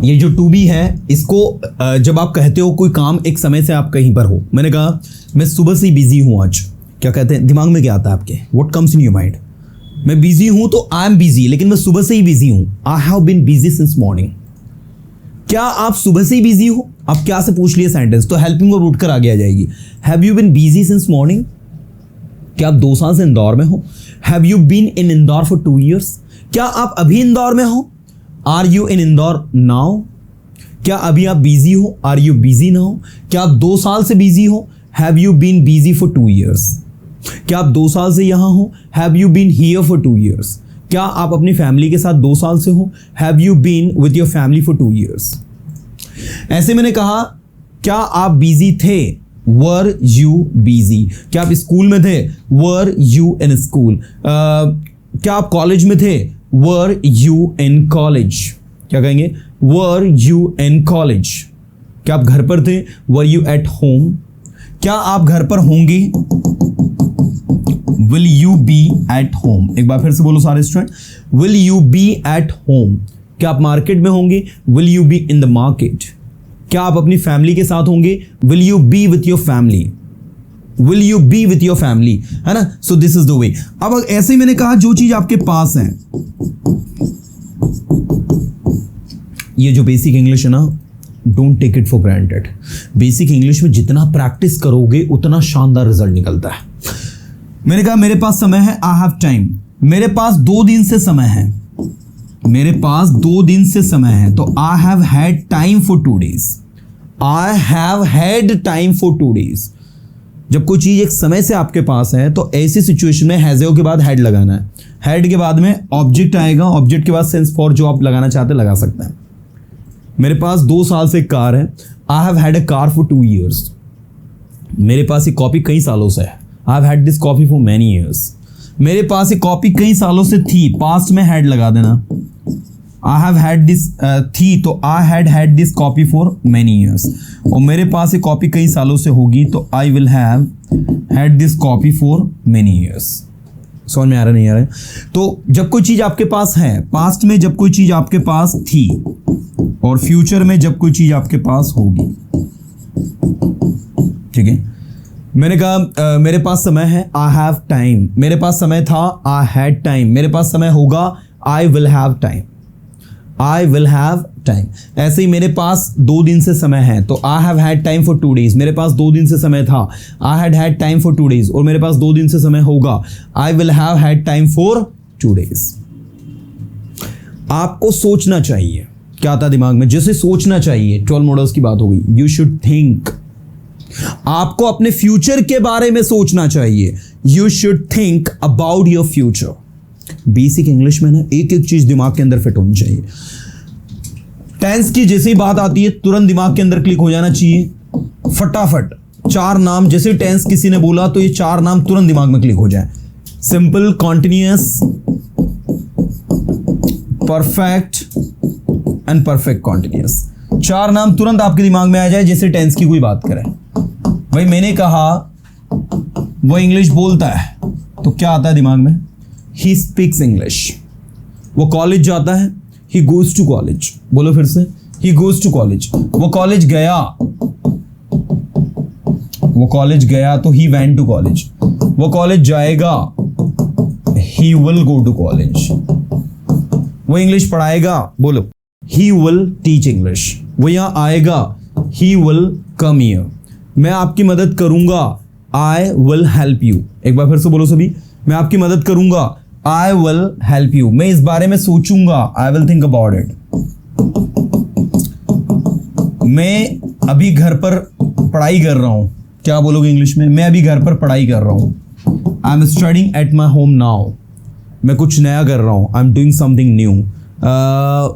ये जो to be है, इसको जब आप कहते हो कोई काम एक समय से आप कहीं पर हो, मैंने कहा मैं सुबह से ही बिजी हूँ आज, क्या कहते हैं, दिमाग में क्या आता है आपके, what comes in your mind? मैं बिजी हूँ तो आई एम बिजी, लेकिन मैं सुबह से ही बिजी हूँ। I have been busy since morning. क्या आप सुबह से ही बिजी हो? आप क्या से पूछ लिए सेंटेंस, तो हेल्पिंग और उठकर आगे आ जाएगी। Have you been busy since morning? क्या आप 2 साल से इंदौर में हो? Have you been in Indore for 2 years? क्या आप अभी इंदौर में हो? Are you in Indore now? क्या अभी आप बिजी हो? Are you busy now? क्या आप 2 साल से बिजी हो? Have you been busy for 2 years? क्या आप 2 साल से यहां हो? Have you been here for 2 years? क्या आप अपनी फैमिली के साथ 2 साल से हो? Have you been with your family for 2 years? ऐसे मैंने कहा, क्या आप बिजी थे? Were you busy? क्या आप स्कूल में थे? Were you in school? क्या आप कॉलेज में थे? Were you in college? क्या कहेंगे? Were you in college? क्या आप घर पर थे? Were you at home? क्या आप घर पर होंगे? Will you be at home? एक बार फिर से बोलो सारे student, will you be at home? क्या आप मार्केट में होंगे? Will you be in the market? क्या आप अपनी फैमिली के साथ होंगे? Will you be with your family? Will you be with your family, है ना? So this is the way. अब ऐसे ही मैंने कहा, जो चीज आपके पास है, ये जो बेसिक इंग्लिश है ना, don't take it for granted. Basic English में जितना प्रैक्टिस करोगे उतना शानदार रिजल्ट निकलता है। मैंने कहा मेरे पास समय है, आई हैव टाइम। मेरे पास 2 दिन से समय है, मेरे पास 2 दिन से समय है, तो I have had time for 2 days। I have had time for 2 days। जब कोई चीज एक समय से आपके पास है तो ऐसी सिचुएशन में हैज़ के बाद हैड लगाना है। हैड के बाद में ऑब्जेक्ट आएगा, ऑब्जेक्ट के बाद सेंस फॉर जो आप लगाना चाहते हैं लगा सकते हैं। मेरे पास 2 साल से एक कार है, I have had a car for 2 years। मेरे पास ये कॉपी कई सालों से है, I have had this copy for many years। मेरे पास ये कॉपी कई सालों से थी, पास्ट में हैड लगा देना। आई हैव हैड दिस थी, तो I had had this copy for many years। और मेरे पास ये कॉपी कई सालों से होगी, तो आई will have had this copy for many years। समझ में आ रहा नहीं आ रहा है? तो जब कोई चीज आपके पास है, पास्ट में जब कोई चीज आपके पास थी, और फ्यूचर में जब कोई चीज आपके पास होगी, ठीक है। मैंने कहा मेरे पास समय है, आई हैव टाइम। मेरे पास समय था, आई हैड टाइम। मेरे पास समय होगा, आई will have time. I will have time. ऐसे ही मेरे पास 2 दिन से समय है, तो I have had time for 2 days। मेरे पास 2 दिन से समय था, I had had time for 2 days। और मेरे पास 2 दिन से समय होगा, आई will have had time for 2 days। आपको सोचना चाहिए, क्या आता है दिमाग में? जैसे सोचना चाहिए, 12 मॉडल्स की बात हो गई। You should think. आपको अपने फ्यूचर के बारे में सोचना चाहिए। You should think about your future. Basic English में ना एक एक चीज दिमाग के अंदर फिट होनी चाहिए। टेंस की जैसे ही बात आती है तुरंत दिमाग के अंदर क्लिक हो जाना चाहिए, फटाफट। 4 नाम, जैसे टेंस किसी ने बोला तो ये 4 नाम तुरंत दिमाग में क्लिक हो जाए। Simple, continuous, perfect and perfect continuous. 4 नाम तुरंत आपके दिमाग में आ जाए जैसे टेंस की कोई बात करें। भाई मैंने कहा वो इंग्लिश बोलता है, तो क्या आता है दिमाग में? He speaks English. वो कॉलेज जाता है, ही गोज टू कॉलेज। बोलो फिर से, ही गोज टू कॉलेज। वो कॉलेज गया, वो कॉलेज गया तो ही वेंट टू कॉलेज। वो कॉलेज जाएगा, he will go to college. वो इंग्लिश पढ़ाएगा, बोलो, ही विल टीच इंग्लिश। वो यहां आएगा, ही विल कम हियर। मैं आपकी मदद करूंगा, आई विल हेल्प यू। एक बार फिर से बोलो सभी, मैं आपकी मदद करूंगा, आई विल हेल्प यू। मैं इस बारे में सोचूंगा, I will think about it. मैं अभी घर पर पढ़ाई कर रहा हूं। क्या बोलोगे इंग्लिश में? मैं अभी घर पर पढ़ाई कर रहा हूं। I am studying at my home now. मैं कुछ नया कर रहा हूं, I am doing something new.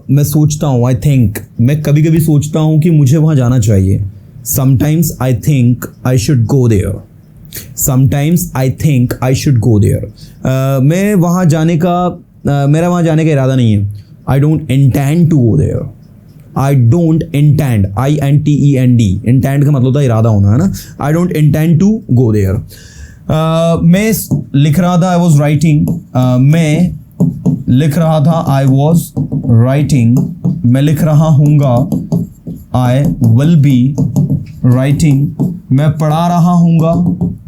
मैं सोचता हूं, आई थिंक। मैं कभी कभी सोचता हूं कि मुझे वहां जाना चाहिए। Sometimes I think I should go there. Sometimes I think I should go there. मैं वहाँ जाने का मेरा वहाँ जाने का इरादा नहीं है। I don't intend to go there. I don't intend, INTEND, intend का मतलब होता है इरादा होना, है ना। I don't intend to go there. मैं लिख रहा था, आई वॉज राइटिंग। मैं लिख रहा था, आई वॉज राइटिंग, मैं लिख रहा हूँगा, आई विल बी राइटिंग, मैं पढ़ा रहा हूँगा,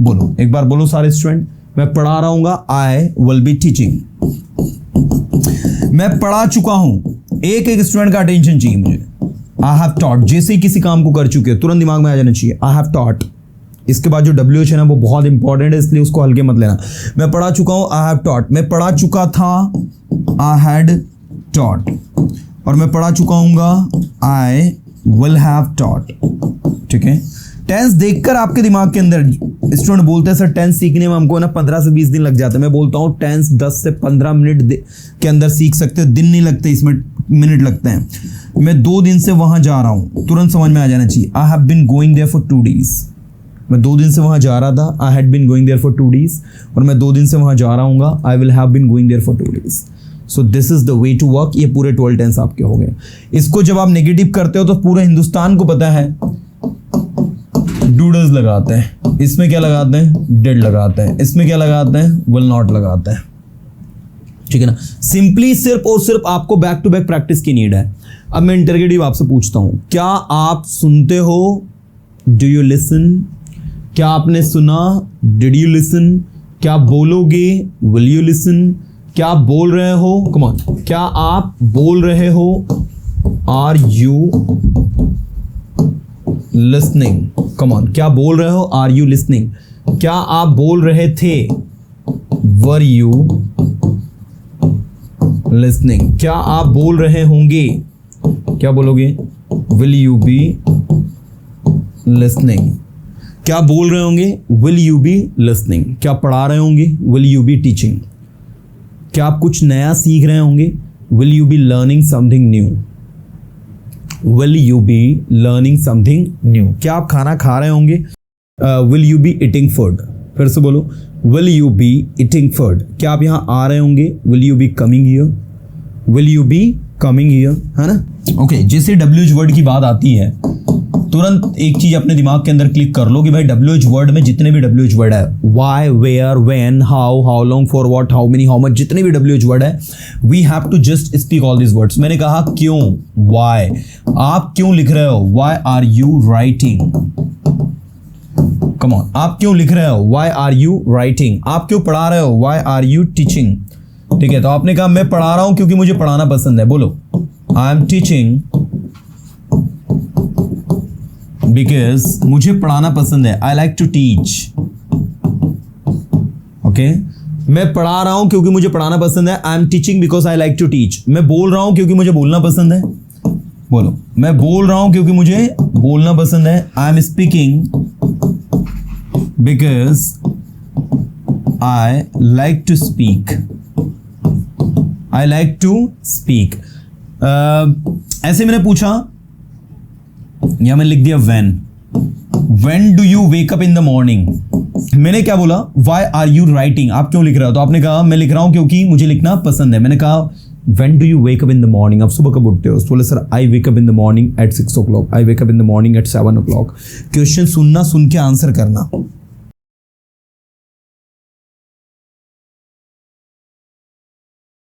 बोलो एक बार बोलो सारे स्टूडेंट, मैं पढ़ा रहा हूँगा, आई विल बी टीचिंग। मैं पढ़ा चुका हूँ, एक एक स्टूडेंट का अटेंशन चाहिए मुझे। आई हैव टॉट, जैसे ही किसी काम को कर चुके हो तुरंत दिमाग में आ जाना चाहिए, आई हैव टॉट। इसके बाद जो WH है ना वो बहुत इंपॉर्टेंट है, इसलिए उसको हल्के मत लेना। मैं पढ़ा चुका हूँ, आई हैव टॉट, मैं पढ़ा चुका था, आई हैड टॉट, और मैं पढ़ा चुका हूँगा, आई विल हैव टॉट। ठीक है, टेंस देखकर आपके दिमाग के अंदर, स्टूडेंट बोलते हैं सर टेंस सीखने में हमको ना 15 से 20 दिन लग जाते हैं। मैं बोलता हूँ टेंस 10 से 15 मिनट के अंदर सीख सकते हो, दिन नहीं लगते, इसमें मिनट लगते हैं। मैं 2 दिन से वहाँ जा रहा हूँ, तुरंत समझ में आ जाना चाहिए, I have been going there for 2 days। मैं 2 दिन से वहाँ जा रहा था, I had been going there for 2 days, और मैं 2 दिन से वहाँ जा रहा हूँ, I will have been going there for 2 days। So this is the way to work. ये पूरे 12 टेंस आपके हो गए। इसको जब आप नेगेटिव करते हो तो पूरे हिंदुस्तान को पता है डूडल्स लगाते हैं, इसमें क्या लगाते हैं, डिड लगाते हैं, इसमें क्या लगाते हैं, विल नॉट लगाते हैं। ठीक है ना, सिंपली सिर्फ और सिर्फ आपको बैक टू बैक प्रैक्टिस की नीड है। अब मैं इंटरगेटिव आपसे पूछता हूं, क्या आप सुनते हो, डू यू लिसन, क्या आपने सुना, डिड यू लिसन, क्या बोलोगे, विल यू लिसन, क्या आप बोल रहे हो, कम ऑन, क्या आप बोल रहे हो, are you listening, come on, क्या बोल रहे हो, आर यू लिसनिंग, क्या आप बोल रहे थे, वर यू लिसनिंग, क्या आप बोल रहे होंगे, क्या बोलोगे, विल यू बी लिसनिंग, क्या बोल रहे होंगे, विल यू बी लिसनिंग, क्या पढ़ा रहे होंगे, विल यू बी टीचिंग, क्या आप कुछ नया सीख रहे होंगे, will you be learning something new, will you be learning something new, क्या आप खाना खा रहे होंगे, will you be eating food, फिर से बोलो, will you be eating food, क्या आप यहाँ आ रहे होंगे, will you be coming here, will you be coming here, है ना। ओके, जैसे WH वर्ड की बात आती है तुरंत एक चीज अपने दिमाग के अंदर क्लिक कर लो कि भाई WH वर्ड में जितने भी WH वर्ड है, why, where, when, how long, for what, how many, how much, जितने भी WH वर्ड है, we have to just speak all this words. मैंने कहा क्यों, वाई, आप क्यों लिख रहे हो, why are you writing, come on, आप क्यों लिख रहे हो, वाई आर यू राइटिंग, आप क्यों पढ़ा रहे हो, वाई आर यू टीचिंग। ठीक है, तो आपने कहा मैं पढ़ा रहा हूं क्योंकि मुझे पढ़ाना पसंद है, बोलो, आई एम टीचिंग बिकॉज मुझे पढ़ाना पसंद है, I like to teach. Okay, मैं पढ़ा रहा हूं क्योंकि मुझे पढ़ाना पसंद है, I am teaching because I like to teach. मैं बोल रहा हूं क्योंकि मुझे बोलना पसंद है, बोलो, मैं बोल रहा हूं क्योंकि मुझे बोलना पसंद है, I am speaking because I like to speak, I like to speak. ऐसे मैंने पूछा, या मैंने लिख दिया when do you wake up in the morning। मैंने क्या बोला, why are you writing, आप क्यों लिख रहे हो, तो आपने कहा मैं लिख रहा हूं क्योंकि मुझे लिखना पसंद है। मैंने कहा when do you wake up in the morning, आप सुबह कब उठते हो, तो बोले sir I wake up in the morning at 6 o'clock, I wake up in the morning at 7 o'clock। Question सुनना, सुन के आंसर करना,